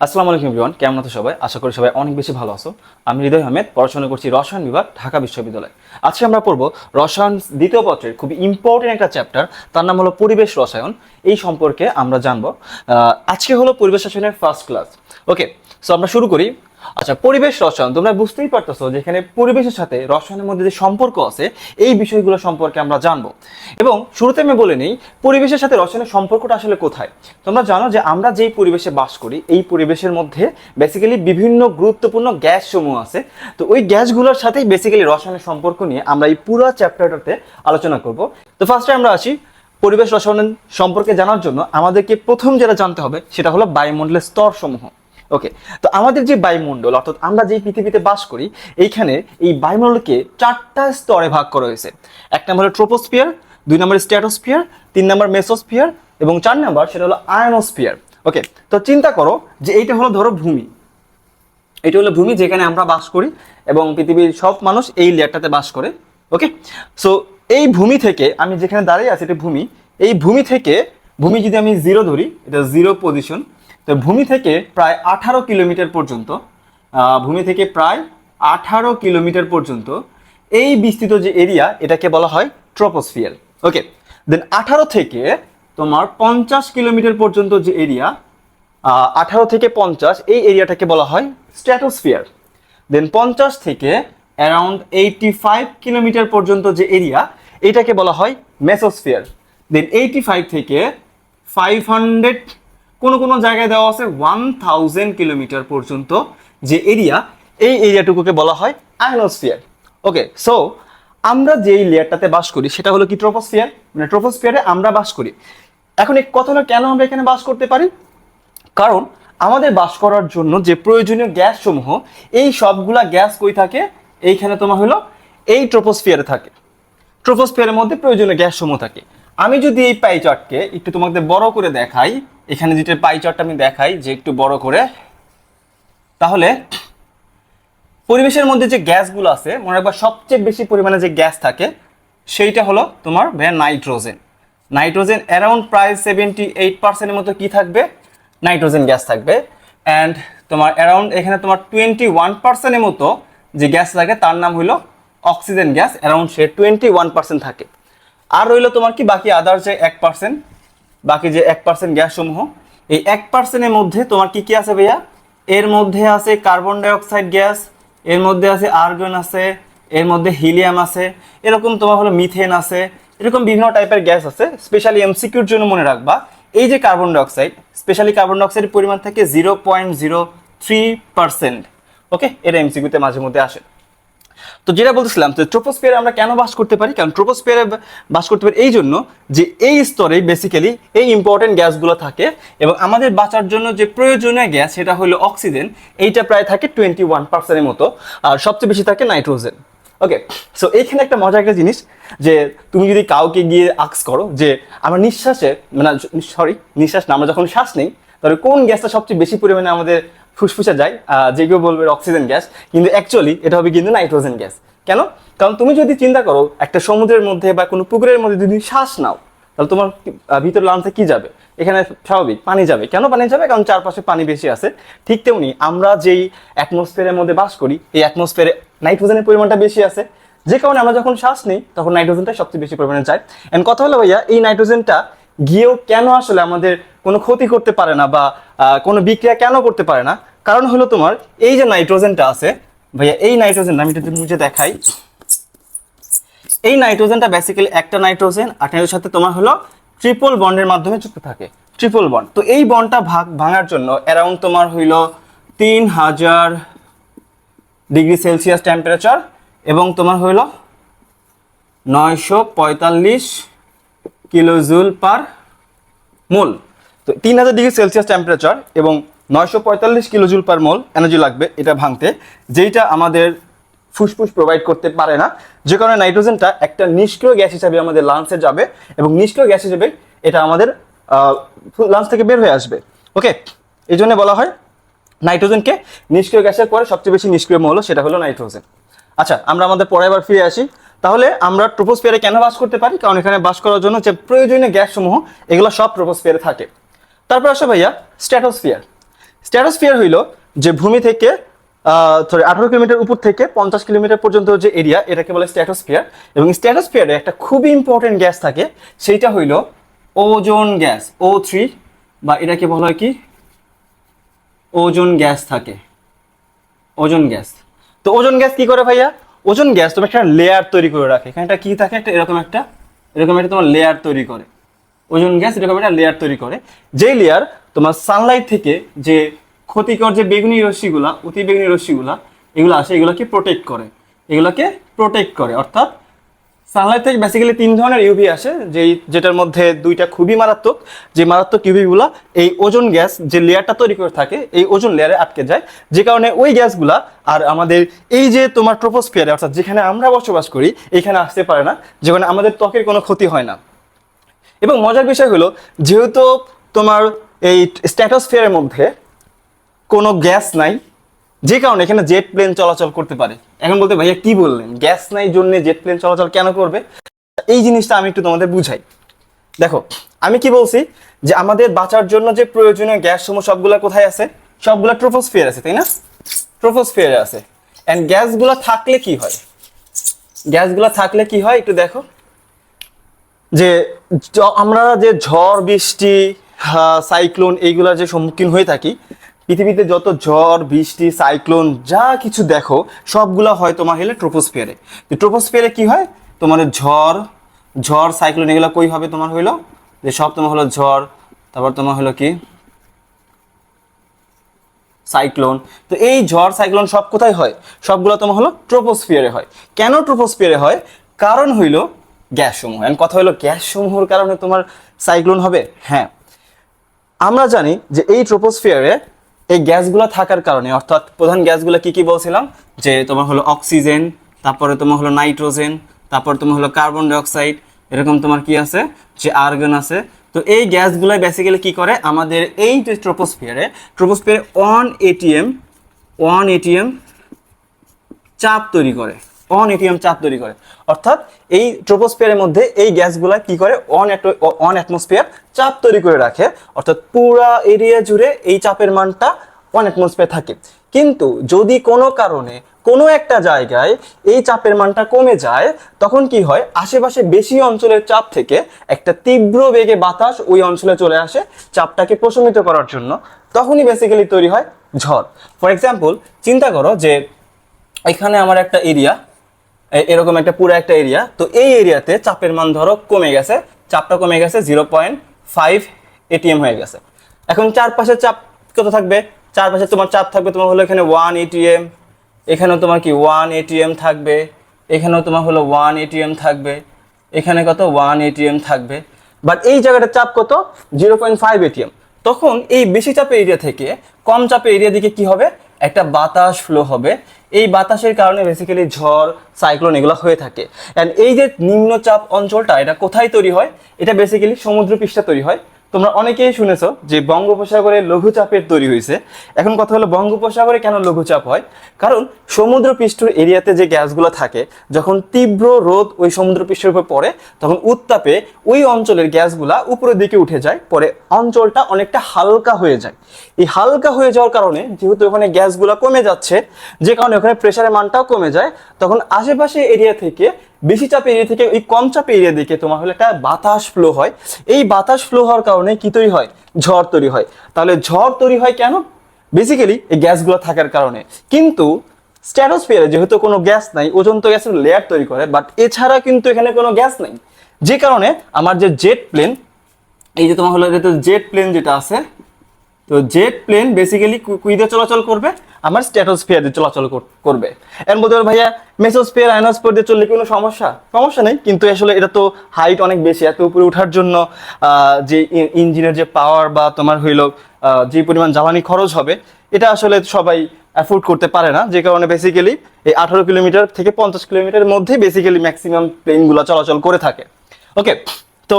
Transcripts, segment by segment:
আসসালামু আলাইকুম এভরিওয়ান, কেমন আছো সবাই? আশা করি সবাই অনেক বেশি ভালো আছো। আমি হৃদয় আহমেদ, পড়াশোনা করছি রসায়ন বিভাগ, ঢাকা বিশ্ববিদ্যালয়। আজকে আমরা পড়বো রসায়ন দ্বিতীয় পত্রের খুবই ইম্পর্টেন্ট একটা চ্যাপ্টার, তার নাম হলো পরিবেশ রসায়ন। এই সম্পর্কে আমরা জানবো। আজকে হলো পরিবেশ রসায়নের ফার্স্ট ক্লাস। ওকে, সো আমরা শুরু করি। আচ্ছা, পরিবেশ রসায়ন তোমরা বুঝতেই পারতেছো যেখানে পরিবেশের সাথে রসায়নের মধ্যে যে সম্পর্ক আছে এই বিষয়গুলো সম্পর্কে আমরা জানবো। এবং শুরুতে আমি বলে নিই পরিবেশের সাথে রসায়নের সম্পর্কটা আসলে কোথায়। তোমরা জানো যে আমরা যেই পরিবেশে বাস করি এই পরিবেশের মধ্যে বেসিক্যালি বিভিন্ন গুরুত্বপূর্ণ গ্যাস সমূহ আছে। তো ওই গ্যাসগুলোর সাথেই বেসিক্যালি রসায়নের সম্পর্ক নিয়ে আমরা এই পুরো চ্যাপ্টারটাতে আলোচনা করব। তো ফার্স্টে আমরা আসি পরিবেশ রসায়ন সম্পর্কে জানার জন্য আমাদেরকে প্রথম যেটা জানতে হবে সেটা হলো বায়ুমণ্ডলের স্তর সমূহ। ওকে, তো আমাদের যে বায়ুমণ্ডল অর্থাৎ আমরা যে পৃথিবীতে বাস করি এইখানে এই বায়ুমণ্ডলকে চারটা স্তরে ভাগ করা হয়েছে। এক নম্বর হলো ট্রোপোস্ফিয়ার, দুই নম্বর স্ট্র্যাটোস্ফিয়ার, তিন নম্বর মেসোস্ফিয়ার এবং চার নম্বর সেটা হলো আয়নোস্ফিয়ার। ওকে, তো চিন্তা করো যে এইটা হলো ধরো ভূমি, এটা হলো ভূমি যেখানে আমরা বাস করি এবং পৃথিবীর সব মানুষ এই লেয়ারটাতে বাস করে। ওকে, সো এই ভূমি থেকে আমি যেখানে দাঁড়িয়ে আছি এটা ভূমি। এই ভূমি থেকে ভূমি যদি আমি জিরো ধরি, এটা জিরো পজিশন, তো ভূমি থেকে প্রায় 18 কিলোমিটার পর্যন্ত, ভূমি থেকে প্রায় 18 কিলোমিটার পর্যন্ত এই বিস্তৃত যে এরিয়া এটাকে বলা হয় ট্রোপোস্ফিয়ার। ওকে, দেন 18 থেকে তোমার 50 কিলোমিটার পর্যন্ত যে এরিয়া, 18 থেকে 50 এই এরিয়াটাকে বলা হয় স্ট্র্যাটোস্ফিয়ার। দেন 50 থেকে অ্যারাউন্ড 85 কিলোমিটার পর্যন্ত যে এরিয়া এটাকে বলা হয় মেসোস্ফিয়ার। দেন 85 থেকে 500 কোনো কোনো জায়গায় দেওয়া আছে 1000 কিলোমিটার পর্যন্ত যে এরিয়া এই এরিয়াটুকুকে বলা হয় আয়নোস্ফিয়ার। ওকে, সো আমরা যেই লেয়ারটাতে বাস করি সেটা হলো কি ট্রোপোস্ফিয়ার, মানে ট্রোপোস্ফিয়ারে আমরা বাস করি। এখন এই কথা হলো কেন আমরা এখানে বাস করতে পারি? কারণ আমাদের বাস করার জন্য যে প্রয়োজনীয় গ্যাস সমূহ এই সবগুলা গ্যাস কই থাকে, এইখানে তোমার হলো এই ট্রোপোস্ফিয়ারে থাকে। ট্রোপোস্ফিয়ারের মধ্যে প্রয়োজনীয় গ্যাস সমূহ থাকে। আমি যদি এই পাই চার্টকে একটু তোমাদের বড় করে দেখাই, এখানে যেটা পাই চার্টটা আমি দেখাই যে একটু বড় করে, তাহলে পরিবেশের মধ্যে যে গ্যাসগুলো আছে মনে রাখবা সবচেয়ে বেশি পরিমাণে যে গ্যাস থাকে সেইটা হলো তোমার নাইট্রোজেন। নাইট্রোজেন অ্যারাউন্ড প্রায় 78%-এর মতো কি থাকবে, নাইট্রোজেন গ্যাস থাকবে। অ্যান্ড তোমার অ্যারাউন্ড এখানে তোমার 21%-এর মতো যে গ্যাস থাকে তার নাম হলো অক্সিজেন গ্যাস, অ্যারাউন্ড সে 21% থাকে। আর রইলো তোমার কি বাকি আদার যে 1%, বাকি যে 1% গ্যাস সমূহ, এই 1%-এর মধ্যে তোমার কি কি আছে ভাইয়া? এর মধ্যে আছে কার্বন ডাইঅক্সাইড গ্যাস, এর মধ্যে আছে আর্গন আছে, এর মধ্যে হিলিয়াম আছে, এরকম তোমার হলো মিথেন আছে, এরকম বিভিন্ন টাইপের গ্যাস আছে। স্পেশালি এমসিকিউর জন্য মনে রাখবা এই যে কার্বন ডাইঅক্সাইড, স্পেশালি কার্বন ডাইঅক্সাইডের পরিমাণ থাকে 0.03%। ওকে, এটা এমসিকিউতে মাঝে মধ্যে আসে। তো যেটা বলতেছিলাম যে ট্রোপোস্ফিয়ারে আমরা কেন বাস করতে পারি, কারণ ট্রোপোস্ফিয়ারে বাস করতে পারি এই জন্য যে এই স্তরে বেসিক্যালি এই ইম্পর্টেন্ট গ্যাসগুলো থাকে এবং আমাদের বাঁচার জন্য যে প্রয়োজনীয় গ্যাস সেটা হলো অক্সিজেন, এইটা প্রায় থাকে 21%-এর মতো, আর সবচেয়ে বেশি থাকে নাইট্রোজেন। ওকে, সো এইখানে একটা মজার একটা জিনিস যে তুমি যদি কাউকে গিয়ে আস্ক করো যে আমরা নিঃশ্বাসে মানে নিঃশ্বাস না, আমরা যখন শ্বাস নেই তাহলে কোন গ্যাসটা সবচেয়ে বেশি পরিমাণে আমাদের ফুসফুসে যায়, যে কেউ বলবে অক্সিজেন গ্যাস, কিন্তু অ্যাকচুয়ালি এটা হবে কিন্তু নাইট্রোজেন গ্যাস। কেন? কারণ তুমি যদি চিন্তা করো একটা সমুদ্রের মধ্যে বা কোনো পুকুরের মধ্যে যদি শ্বাস নাও তাহলে তোমার ভিতর লাংসে কি যাবে? এখানে স্বাভাবিক পানি যাবে। কেন পানি যাবে? কারণ চারপাশে পানি বেশি আছে। ঠিক তেমনি আমরা যেই অ্যাটমসফিয়ারের মধ্যে বাস করি এই অ্যাটমসফিয়ারে নাইট্রোজেনের পরিমাণটা বেশি আছে, যে কারণে আমরা যখন শ্বাস নিই তখন নাইট্রোজেনটা সবচেয়ে বেশি পরিমাণে যায়। এন্ড কথা হলো ভাইয়া এই নাইট্রোজেনটা গিয়েও কেন আসলে আমাদের কোনো ক্ষতি করতে পারে না বা কোনো বিক্রিয়া কেন করতে পারে না? কারণ হলো তোমার এই যে নাইট্রোজেনটা আছে ভাইয়া, এই নাইট্রোজেনটা আমি যদি মুছে দেখাই, এই নাইট্রোজেনটা বেসিক্যালি একটা নাইট্রোজেন আর এর সাথে তোমার হলো ট্রিপল বন্ডের মাধ্যমে যুক্ত থাকে, ট্রিপল বন্ড। তো এই বন্ডটা ভাঙার জন্য অ্যারাউন্ড তোমার হইল 3000 ডিগ্রি সেলসিয়াস টেম্পারেচার এবং তোমার হইল 945 কিলোজুল পার মোল। তো 3000 ডিগ্রি সেলসিয়াস টেম্পারেচার এবং 945 কিলোজুল পার মোল এনার্জি লাগবে এটা ভাঙতে, যেইটা আমাদের ফুসফুস প্রোভাইড করতে পারে না, যে কারণে নাইট্রোজেনটা একটা নিষ্ক্রিয় গ্যাস হিসাবে আমাদের লাংসে যাবে এবং নিষ্ক্রিয় গ্যাস হিসেবে এটা আমাদের লাংস থেকে বের হয়ে আসবে। ওকে, এই জন্য বলা হয় নাইট্রোজেনকে নিষ্ক্রিয় গ্যাসের পরে সবচেয়ে বেশি নিষ্ক্রিয় মৌল সেটা হলো নাইট্রোজেন। আচ্ছা, আমরা আমাদের পরে আবার ফিরে আসি। তাহলে আমরা ট্রোপোস্ফিয়ারে কেন বাস করতে পারি? কারণ এখানে বাস করার জন্য যে প্রয়োজনীয় গ্যাস সমূহ এগুলো সব ট্রোপোস্ফিয়ারে থাকে। তারপর আসো ভাইয়া স্ট্র্যাটোস্ফিয়ার। স্ট্র্যাটোস্ফিয়ার হইল যে ভূমি থেকে 18 কিলোমিটার উপর থেকে 50 কিলোমিটার পর্যন্ত যে এরিয়া, এটাকে বলে স্ট্র্যাটোস্ফিয়ার। এবং স্ট্র্যাটোস্ফিয়ারে একটা খুবই ইম্পর্টেন্ট গ্যাস থাকে, সেইটা হইল ওজোন গ্যাস, O3, বা এটাকে বলা হয় কি ওজোন গ্যাস থাকে, ওজোন গ্যাস। তো ওজোন গ্যাস কি করে ভাইয়া? ওজোন গ্যাস তোমার একটা লেয়ার তৈরি করে রাখে, এখানে একটা কি থাকে, একটা এরকম একটা তোমার লেয়ার তৈরি করে। ওজোন গ্যাস এরকম একটা লেয়ার তৈরি করে, যেই লেয়ার তোমার সানলাইট থেকে যে ক্ষতিকর যে বেগুনি রশ্মিগুলা, অতি বেগুনি রশ্মিগুলা এগুলো আসে, এগুলোকে প্রোটেক্ট করে, অর্থাৎ সানলাইট থেকে বেসিক্যালি 3 ধরনের ইউভি আসে, যেটার মধ্যে 2টা খুবই মারাত্মক। যে মারাত্মক ইউভিগুলা এই ওজোন গ্যাস যে লেয়ারটা তৈরি করে থাকে, এই ওজোন লেয়ারে আটকে যায়, যে কারণে ওই গ্যাসগুলা আর আমাদের এই যে তোমার ট্রোপোস্ফিয়ারে, অর্থাৎ যেখানে আমরা বসবাস করি, এখানে আসতে পারে না, যেখানে আমাদের ত্বকের কোনো ক্ষতি হয় না। এবং মজার বিষয় হলো, যেহেতু তোমার এই স্ট্র্যাটোস্ফিয়ারের মধ্যে কোনো গ্যাস নাই, যে কারণে এখানে জেট প্লেন চলাচল করতে পারে। এখন বলতে ভাইয়া কি বললেন, গ্যাস নাই জন্য জেট প্লেন চলাচল কেন করবে? এই জিনিসটা আমি একটু তোমাদের বুঝাই। দেখো, আমি কি বলছি যে আমাদের বাঁচার জন্য যে প্রয়োজনীয় গ্যাস সমূহ সবগুলা কোথায় আছে? সবগুলা ট্রোপোস্ফিয়ার আছে, তাই না? ট্রোপোস্ফিয়ারে আছে। এন্ড গ্যাসগুলা থাকলে কি হয়? একটু দেখো, যে আমরা যে ঝড় বৃষ্টি, সাইক্লোন, এইগুলা যে সম্মুখীন হয়ে থাকি, পৃথিবীতে যত ঝড় বৃষ্টি সাইক্লোন যা কিছু দেখো, সবগুলা হয় তোমার হলে ট্রোপোস্ফিয়ারে। ট্রোপোস্ফিয়ারে কি হয়? তোমার ঝড় সাইক্লোন এগুলো কই হবে? তোমার হইলো যে সব তোমার হলো ঝড়, তারপর তোমার হলো কি সাইক্লোন। তো এই ঝড় সাইক্লোন সব কোথায় হয়? সবগুলো তোমার হলো ট্রোপোস্ফিয়ারে হয়। কেন ট্রোপোস্ফিয়ারে হয়? কারণ হইলো গ্যাস সমূহ। এখন কথা হলো, গ্যাস সমূহের কারণে তোমার সাইক্লোন হবে? হ্যাঁ, আমরা জানি যে এই ট্রোপোস্ফিয়ারে এই গ্যাসগুলো থাকার কারণে, অর্থাৎ প্রধান গ্যাসগুলো কি কি বলছিলাম, যে তোমার হলো অক্সিজেন, তারপরে তোমার হলো নাইট্রোজেন, তারপর তোমার হলো কার্বন ডাইঅক্সাইড, এরকম তোমার কি আছে, যে আর্গন আছে। তো এই গ্যাসগুলো বেসিক্যালি কি করে, আমাদের এই যে ট্রোপোস্ফিয়ারে 1 ATM চাপ তৈরি করে, অর্থাৎ এই ট্রোপোস্ফিয়ারের মধ্যে এই গ্যাসগুলা কি করে, অন অ্যাটমসফিয়ার চাপ তৈরি করে রাখে, অর্থাৎ পুরা এরিয়া জুড়ে এই চাপের মানটা 1 অ্যাটমসফিয়ার থাকে। কিন্তু যদি কোনো কারণে কোনো একটা জায়গায় এই চাপের মানটা কমে যায়, তখন কি হয়, আশেপাশে বেশি অঞ্চলের চাপ থেকে একটা তীব্র বেগে বাতাস ওই অঞ্চলে চলে আসে চাপটাকে প্রশমিত করার জন্য, তখনই বেসিক্যালি তৈরি হয় ঝড়। ফর এক্সাম্পল, চিন্তা করো যে এখানে আমার একটা এরিয়া, এরকম একটা পুরো একটা এরিয়া, তো এই এরিয়াতে চাপের মান ধরো চাপটা কমে গেছে 0.5 ATM হয়ে গেছে। এখন চারপাশে চাপ কত থাকবে? চারপাশে তোমার চাপ থাকবে তোমার হলো এখানে 1 ATM, এখানেও তোমার কি 1 ATM থাকবে, এখানেও তোমার হলো 1 ATM থাকবে, এখানে কত 1 ATM থাকবে। বাট এই জায়গাটার চাপ কত? 0.5 ATM। তখন এই বেশি চাপের এরিয়া থেকে কম চাপের এরিয়া দিকে কি হবে, একটা বাতাস ফ্লো হবে। এই বাতাসের কারণে বেসিক্যালি ঝড় সাইক্লোন এগুলো হয়ে থাকে। অ্যান্ড এই যে নিম্নচাপ অঞ্চলটা, এটা কোথায় তৈরি হয়? এটা বেসিক্যালি সমুদ্রপৃষ্ঠে তৈরি হয়। তোমরা অনেকেই শুনেছো যে বঙ্গোপসাগরে লঘুচাপের তৈরি হয়েছে। এখন কথা হলো, বঙ্গোপসাগরে কেন লঘুচাপ হয়? কারণ সমুদ্রপৃষ্ঠের এরিয়াতে যে গ্যাসগুলো থাকে, যখন তীব্র রোদ ওই সমুদ্রপৃষ্ঠের উপর পড়ে, তখন উত্তাপে ওই অঞ্চলের গ্যাসগুলা উপরের দিকে উঠে যায়, পরে অঞ্চলটা অনেকটা হালকা হয়ে যায়। এই হালকা হয়ে যাওয়ার কারণে, যেহেতু ওখানে গ্যাসগুলা কমে যাচ্ছে, যে কারণে ওখানে প্রেশারের মানটাও কমে যায়, তখন আশেপাশে এরিয়া থেকে, বেশি চাপের এরিয়া থেকে ওই কম চাপের এরিয়া দিকে তোমার হলো একটা বাতাস ফ্লো হয়। এই বাতাস ফ্লো হওয়ার কারণে কি তৈরি হয়? ঝড় তৈরি হয়। তাহলে ঝড় তৈরি হয় কেন? বেসিক্যালি এই গ্যাসগুলো থাকার কারণে। কিন্তু স্ট্র্যাটোস্ফিয়ারে যেহেতু কোনো গ্যাস নাই, ওজোন তো গ্যাসের লেয়ার তৈরি করে, বাট এছাড়া কিন্তু এখানে কোনো গ্যাস নাই, যে কারণে আমার যে জেট প্লেন, এই যে তোমার হলো জেট প্লেন যেটা আছে, তো জেট প্লেন বেসিক্যালি কুইদে চলাচল করবে, আমার স্ট্র্যাটোস্ফিয়ার দিয়ে চলাচল করবে। এর মধ্যে ভাইয়া মেসোস্ফিয়ার আয়নোস্ফিয়ার দিয়ে চললে কোনো সমস্যা নেই, কিন্তু আসলে এটা তো হাইট অনেক বেশি, এত উপরে ওঠার জন্য যে ইঞ্জিনের যে পাওয়ার বা তোমার হইলো যে পরিমাণ জ্বালানি খরচ হবে, এটা আসলে সবাই অ্যাফোর্ড করতে পারে না, যে কারণে বেসিক্যালি এই 18 কিলোমিটার থেকে 50 কিলোমিটারের মধ্যে বেসিক্যালি ম্যাক্সিমাম প্লেনগুলো চলাচল করে থাকে। ওকে, তো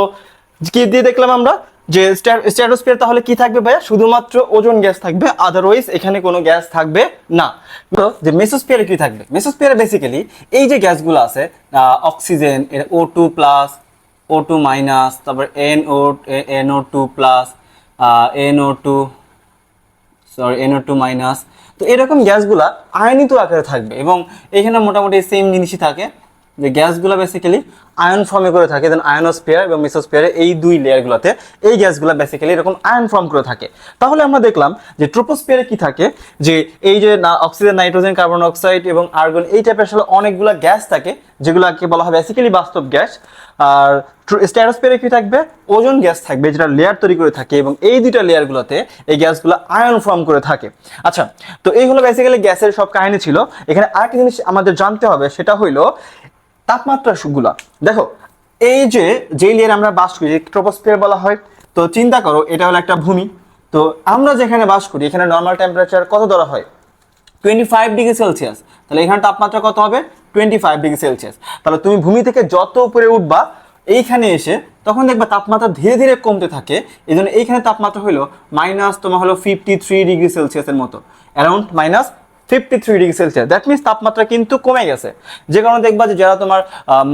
কি দিয়ে দেখলাম আমরা যে স্ট্র্যাটোস্ফিয়ার তাহলে কি থাকবে ভাইয়া? শুধুমাত্র ওজোন গ্যাস থাকবে, আদারওয়াইজ এখানে কোনো গ্যাস থাকবে না। তো যে মেসোস্ফিয়ারে কি থাকবে? মেসোস্ফিয়ারে বেসিক্যালি এই যে গ্যাসগুলো আছে, অক্সিজেন, O2+, O2-, তারপর NO2+, NO2, sorry NO2 minus. তো এরকম গ্যাসগুলা আয়নিত আকারে থাকবে এবং এখানে মোটামুটি সেম জিনিসই থাকে, যে গ্যাসগুলো বেসিক্যালি আয়ন ফর্মে করে থাকে। দেন আয়নোস্ফিয়ার এবং মেসোস্ফিয়ারে এই দুই লেয়ারগুলোতে এই গ্যাসগুলো বেসিক্যালি এরকম আয়ন ফর্ম করে থাকে। তাহলে আমরা দেখলাম যে ট্রোপোস্ফিয়ারে কি থাকে, যে এই যে অক্সিজেন, নাইট্রোজেন, কার্বন অক্সাইড এবং আর্গন এই টাইপের আসলে অনেকগুলো গ্যাস থাকে যেগুলোকে বলা হয় বেসিক্যালি বাস্তব গ্যাস। আর স্ট্র্যাটোস্ফিয়ারে কি থাকবে, ওজোন গ্যাস থাকবে যেটা লেয়ার তৈরি করে থাকে এবং এই দুইটা লেয়ারগুলোতে এই গ্যাসগুলো আয়ন ফর্ম করে থাকে। আচ্ছা, তো এই হলো বেসিক্যালি গ্যাসের সব কাহিনী ছিল। এখানে আরেকটা জিনিস আমাদের জানতে হবে, সেটা হইলো তাপমাত্রা গুলা। দেখো এই যে যেই লেয়ার আমরা বাস করি ট্রোপোস্ফিয়ার বলা হয়, তো চিন্তা করো এটা হলো একটা ভূমি। তো আমরা যেখানে বাস করি এখানে নর্মাল টেম্পারেচার কত ধরা হয়, 25 ডিগ্রি সেলসিয়াস। তাহলে এখানে তাপমাত্রা কত হবে, 25 ডিগ্রি সেলসিয়াস। তাহলে তুমি ভূমি থেকে যত উপরে উঠবা এইখানে এসে তখন দেখবা তাপমাত্রা ধীরে ধীরে কমতে থাকে। এই জন্য এইখানে তাপমাত্রা হলো মাইনাস তোমার হলো 53 ডিগ্রি সেলসিয়াসের মতো, around -53 degree Celsius. That means তাপমাত্রা কিন্তু কমে গেছে। যে কারণে দেখবা যে যারা তোমার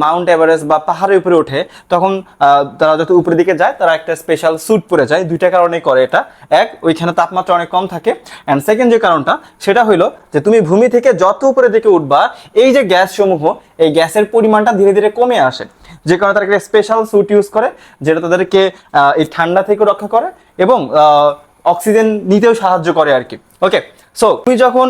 মাউন্ট এভারেস্ট বা পাহাড়ের উপরে ওঠে তখন তারা যত উপরের দিকে যায় তারা একটা স্পেশাল স্যুট পরে যায়। দুইটা কারণেই করে এটা। এক, ওইখানে তাপমাত্রা অনেক কম থাকে, অ্যান্ড সেকেন্ড যে কারণটা সেটা হইলো যে তুমি ভূমি থেকে যত উপরের দিকে উঠবা এই যে গ্যাস সমূহ, এই গ্যাসের পরিমাণটা ধীরে ধীরে কমে আসে। যে কারণে তারা একটা স্পেশাল স্যুট ইউজ করে যেটা তাদেরকে এই ঠান্ডা থেকে রক্ষা করে এবং অক্সিজেন নিতেও সাহায্য করে আর কি। ওকে, সো তুমি যখন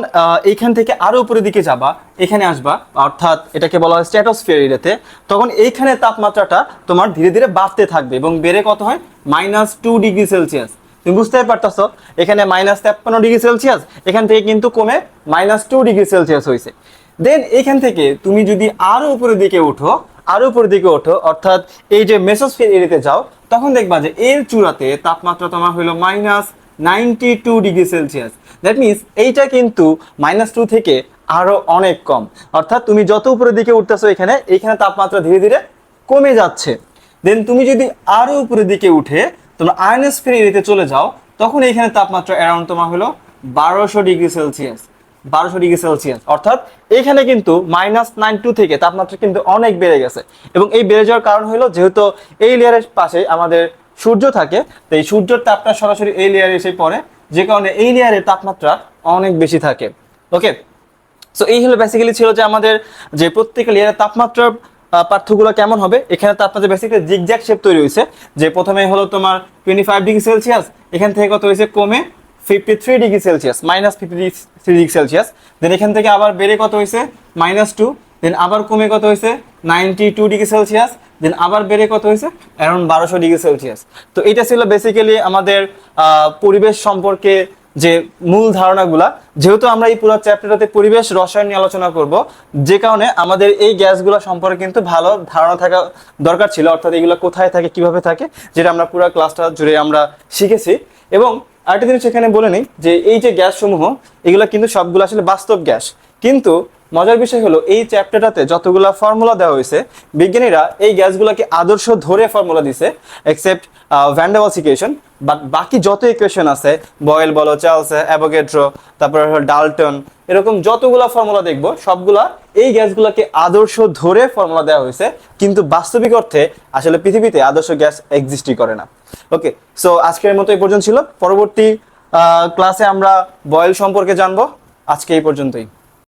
এইখান থেকে আরো উপরের দিকে যাবা, এখানে আসবা, অর্থাৎ এটাকে বলা হয় স্ট্র্যাটোস্ফিয়ার এরিয়াতে, তখন এইখানে তাপমাত্রাটা তোমার ধীরে ধীরে বাড়তে থাকবে এবং বেড়ে কত হয়, -2 ডিগ্রি সেলসিয়াস। তুমি বুঝতে পারতেছো এখানে -53 ডিগ্রি সেলসিয়াস, এখান থেকে কিন্তু কমে -2 ডিগ্রি সেলসিয়াস হয়েছে। দেন এখান থেকে তুমি যদি আরো উপরের দিকে উঠো, অর্থাৎ এই যে মেসোস্ফিয়ার এরিয়াতে যাও, তখন দেখবা যে এর চূড়াতে তাপমাত্রা তোমার হলো -92 ডিগ্রি সেলসিয়াস। দ্যাট মিনস এইটা কিন্তু -2 থেকে আরো অনেক কম। অর্থাৎ তুমি যত উপরের দিকে উঠতেছো এখানে তাপমাত্রা ধীরে ধীরে কমে যাচ্ছে। দেন তুমি যদি আরো উপরের দিকে উঠে তোমরা আয়নোস্ফিয়ার এরিয়াতে চলে যাও, তখন এখানে তাপমাত্রা অ্যারাউন্ড তোমার হলো 1200 ডিগ্রি সেলসিয়াস। 1200 ডিগ্রি সেলসিয়াস, অর্থাৎ এখানে কিন্তু -92 থেকে তাপমাত্রা কিন্তু অনেক বেড়ে গেছে। এবং এই বেড়ে যাওয়ার কারণ হলো যেহেতু এই লেয়ারের পাশে আমাদের সূর্য থাকে, তো এই সূর্যের তাপটা সরাসরি এই লেয়ারে এসে পড়ে, যে কারণে এই লেয়ারের তাপমাত্রা অনেক বেশি থাকে। ওকে, সো এই হলো বেসিক্যালি ছিল যে আমাদের যে প্রত্যেক লেয়ারের তাপমাত্রার পার্থক্যগুলো কেমন হবে। এখানে তাপমাত্রা বেসিক্যালি জিগজ্যাগ শেপ তৈরি হয়েছে, যে প্রথমে হলো তোমার 25 ডিগ্রি সেলসিয়াস, এখান থেকে কত হয়েছে, কমে 53 ডিগ্রি সেলসিয়াস, -53 ডিগ্রি সেলসিয়াস। দেন এখান থেকে আবার বেড়ে কত হয়েছে, -2, দেন আবার কমে কত হয়েছে, 92 ডিগ্রি সেলসিয়াস, দেন আবার বেড়ে কত হয়েছে, অ্যারাউন্ড 1200 ডিগ্রি সেলসিয়াস। তো এটা ছিল বেসিক্যালি আমাদের পরিবেশ সম্পর্কে যে মূল ধারণাগুলা। যেহেতু আমরা এই পুরো চ্যাপ্টারটাতে পরিবেশ রসায়ন নিয়ে আলোচনা করব, যে কারণে আমাদের এই গ্যাসগুলো সম্পর্কে কিন্তু ভালো ধারণা থাকা দরকার ছিল, অর্থাৎ এগুলো কোথায় থাকে, কিভাবে থাকে, যেটা আমরা পুরো ক্লাসটা জুড়ে আমরা শিখেছি। এবং আরেকটা জিনিস এখানে বলে নিই যে এই যে গ্যাস সমূহ এগুলো কিন্তু সবগুলো আসলে বাস্তব গ্যাস। কিন্তু মজার বিষয় হলো এই চ্যাপ্টারটাতে যতগুলা ফর্মুলা দেওয়া হয়েছে, বিজ্ঞানীরা এই গ্যাসগুলোকে আদর্শ ধরে ফর্মুলা দিছে, except van der Waals equation. But বাকি যত ইকুয়েশন আছে, বয়েল বলো, চার্লস, অ্যাভোগাড্রো, তারপর ডাল্টন, এরকম যতগুলা ফর্মুলা দেখবো সবগুলা এই গ্যাসগুলোকে আদর্শ ধরে ফর্মুলা দেওয়া হয়েছে, কিন্তু বাস্তবিক অর্থে আসলে পৃথিবীতে আদর্শ গ্যাস এক্সিস্টই করে না। ওকে, সো আজকের মতো এই পর্যন্ত ছিল। পরবর্তী ক্লাসে আমরা বয়েল সম্পর্কে জানবো। আজকে এই পর্যন্তই।